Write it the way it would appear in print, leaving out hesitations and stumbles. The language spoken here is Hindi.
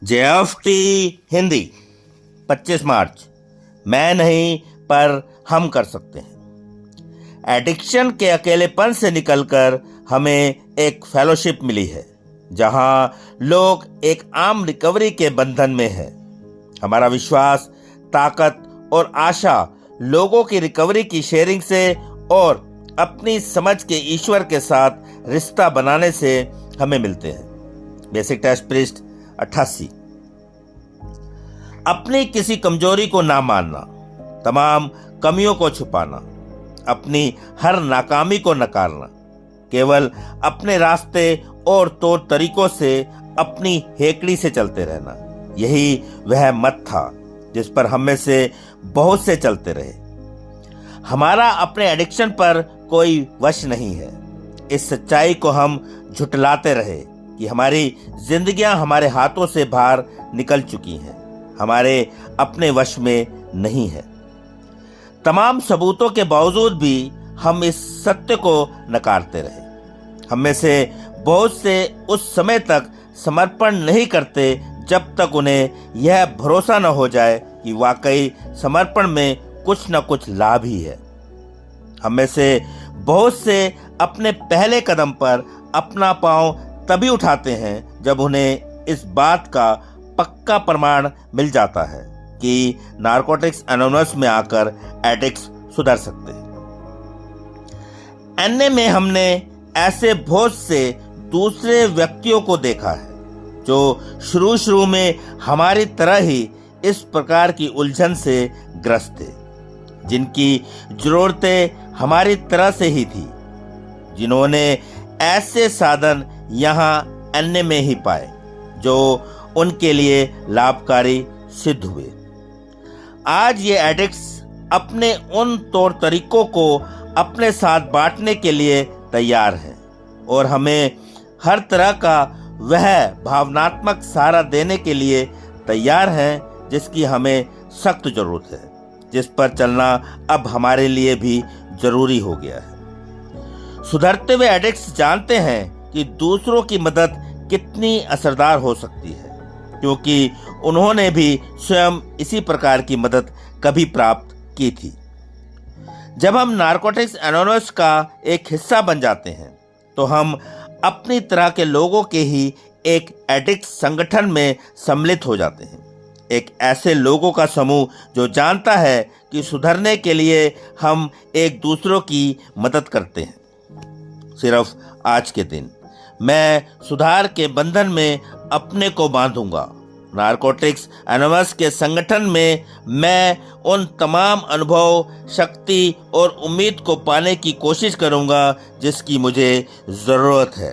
JFT हिंदी 25 मार्च। मैं नहीं पर हम कर सकते हैं। एडिक्शन के अकेलेपन से निकलकर हमें एक फेलोशिप मिली है जहां लोग एक आम रिकवरी के बंधन में हैं। हमारा विश्वास, ताकत और आशा लोगों की रिकवरी की शेयरिंग से और अपनी समझ के ईश्वर के साथ रिश्ता बनाने से हमें मिलते हैं। बेसिक टेस्ट पृष्ठ 88। अपनी किसी कमजोरी को ना मानना, तमाम कमियों को छुपाना, अपनी हर नाकामी को नकारना, केवल अपने रास्ते और तौर तरीकों से अपनी हेकड़ी से चलते रहना, यही वह मत था जिस पर हम में से बहुत से चलते रहे। हमारा अपने एडिक्शन पर कोई वश नहीं है। इस सच्चाई को हम झुटलाते रहे कि हमारी जिंदगियां हमारे हाथों से बाहर निकल चुकी हैं, हमारे अपने वश में नहीं है। तमाम सबूतों के बावजूद भी हम इस सत्य को नकारते रहे। हम में से बहुत से उस समय तक समर्पण नहीं करते जब तक उन्हें यह भरोसा न हो जाए कि वाकई समर्पण में कुछ न कुछ लाभ ही है। हम में से बहुत से अपने पहले कदम पर अपना पांव तभी उठाते हैं जब उन्हें इस बात का पक्का प्रमाण मिल जाता है कि नारकोटिक्स एनोनिमस में आकर एडिक्ट्स सुधर सकते हैं। एनए में हमने ऐसे बहुत से दूसरे व्यक्तियों को देखा है जो शुरू में हमारी तरह ही इस प्रकार की उलझन से ग्रस्त थे, जिनकी जरूरतें हमारी तरह से ही थी, जिन्होंने ऐसे साधन यहाँ एनए में ही पाए जो उनके लिए लाभकारी सिद्ध हुए। आज ये एडिक्ट्स अपने उन तौर तरीकों को अपने साथ बांटने के लिए तैयार हैं और हमें हर तरह का वह भावनात्मक सहारा देने के लिए तैयार हैं जिसकी हमें सख्त जरूरत है, जिस पर चलना अब हमारे लिए भी जरूरी हो गया है। सुधरते हुए एडिक्ट्स जानते हैं कि दूसरों की मदद कितनी असरदार हो सकती है, क्योंकि उन्होंने भी स्वयं इसी प्रकार की मदद कभी प्राप्त की थी। जब हम नारकोटिक्स एनोनिमस का एक हिस्सा बन जाते हैं तो हम अपनी तरह के लोगों के ही एक एडिक्ट संगठन में सम्मिलित हो जाते हैं। एक ऐसे लोगों का समूह जो जानता है कि सुधरने के लिए हम एक दूसरों की मदद करते हैं। सिर्फ आज के दिन मैं सुधार के बंधन में अपने को बांधूंगा। नारकोटिक्स एनोनिमस के संगठन में मैं उन तमाम अनुभव, शक्ति और उम्मीद को पाने की कोशिश करूंगा जिसकी मुझे ज़रूरत है।